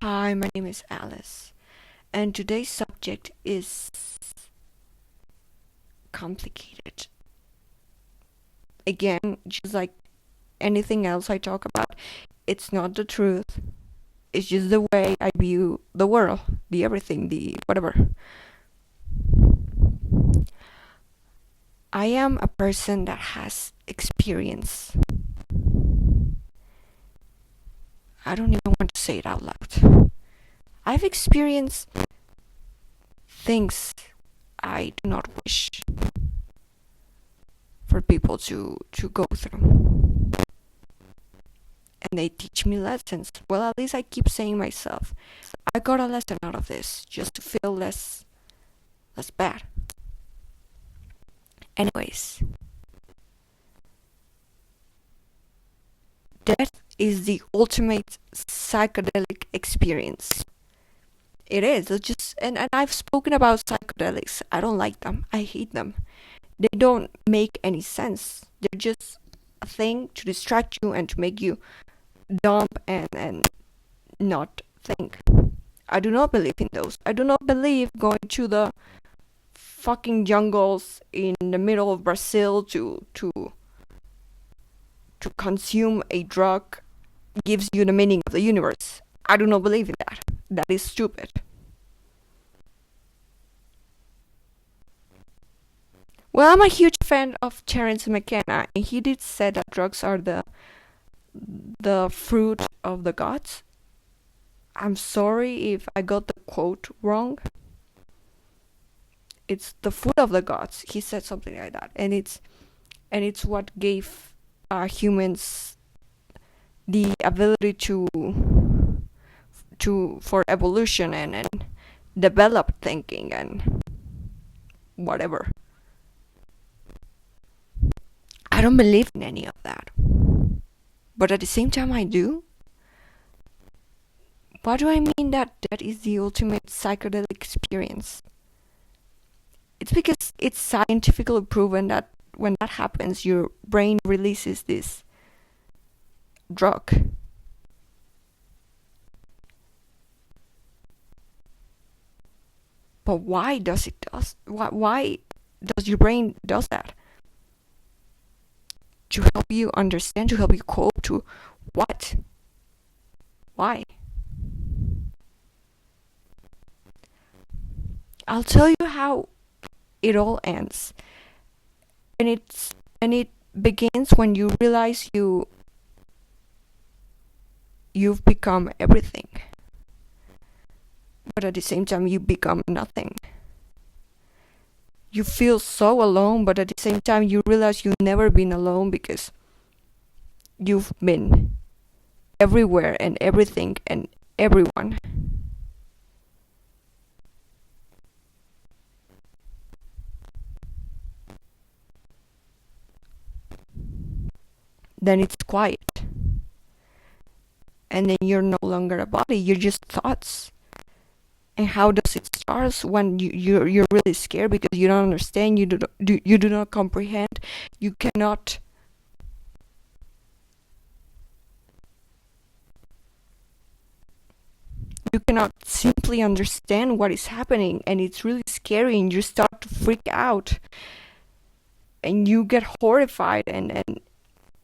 Hi, my name is Alice, and today's subject is complicated. Again, just like anything else I talk about, it's not the truth. It's just the way I view the world, the everything, the whatever. I am a person that has experience. I don't even want to say it out loud. I've experienced things I do not wish for people to go through. And they teach me lessons. Well, at least I keep saying myself, I got a lesson out of this, just to feel less bad. Anyways, death is the ultimate psychedelic experience. It is. It's just and I've spoken about psychedelics. I don't like them. I hate them. They don't make any sense. They're just a thing to distract you and to make you dumb and not think. I do not believe in those. I do not believe going to the fucking jungles in the middle of Brazil to consume a drug gives you the meaning of the universe. I do not believe in that. That is stupid. Well, I'm a huge fan of Terence McKenna, and he did say that drugs are the fruit of the gods. I'm sorry if I got the quote wrong. It's the fruit of the gods. He said something like that, and it's what gave humans the ability to for evolution and develop thinking and whatever. I don't believe in any of that, but at the same time I do. What do I mean that is the ultimate psychedelic experience? It's because it's scientifically proven that when that happens, your brain releases this drug. But why does it does? Why does your brain does that? To help you understand, to help you cope, to what? Why? I'll tell you how it all ends. And it begins when you realize you've become everything. But at the same time you become nothing. You feel so alone, but at the same time you realize you've never been alone because you've been everywhere and everything and everyone. Then it's quiet. And then you're no longer a body, you're just thoughts. And how does it start? When you're really scared because you don't understand, you do not comprehend, you cannot simply understand what is happening, and it's really scary, and you start to freak out and you get horrified and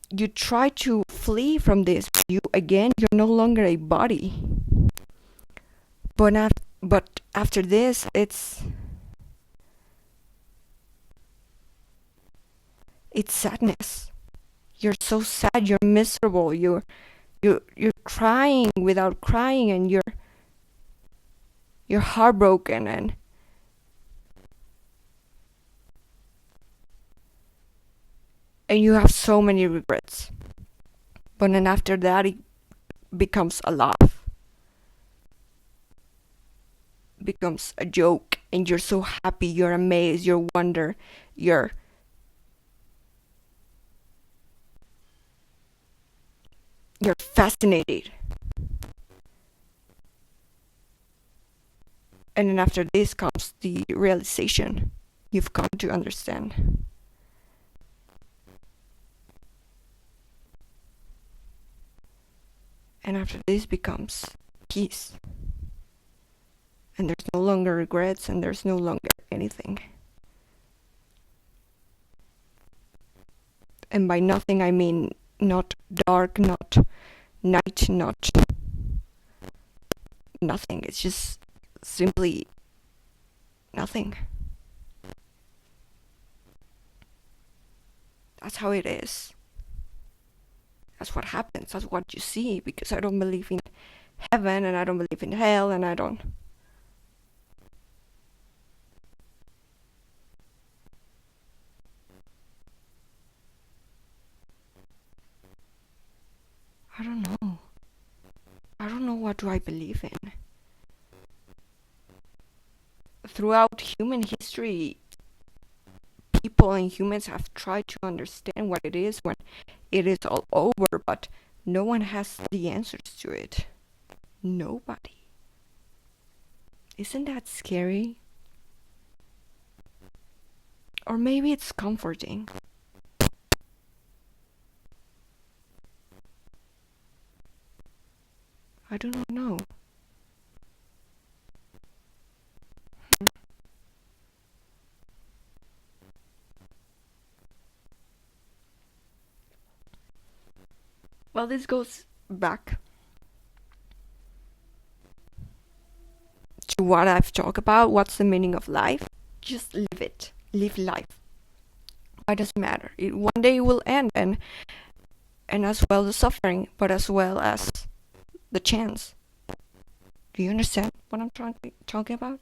you try to flee from this. You're no longer a body. But after this, it's sadness. You're so sad, you're miserable, you're crying without crying, and you're heartbroken, and you have so many regrets. But then after that, it becomes a laugh, becomes a joke, and you're so happy, you're amazed, you're wonder, you're fascinated. And then after this comes the realization you've come to understand. And after this becomes peace. and there's no longer regrets, and there's no longer anything. And by nothing I mean not dark, not night, not nothing. It's just simply nothing. That's how it is. That's what happens. That's what you see, because I don't believe in heaven, and I don't believe in hell, and I don't know. I don't know what do I believe in. Throughout human history, people and humans have tried to understand what it is when it is all over, but no one has the answers to it. Nobody. Isn't that scary? Or maybe it's comforting. I do not know. Well, this goes back to what I've talked about. What's the meaning of life? Just live it. Live life. Why does it matter? One day it will end, and as well the suffering, but as well as the chance. Do you understand what I'm talking about?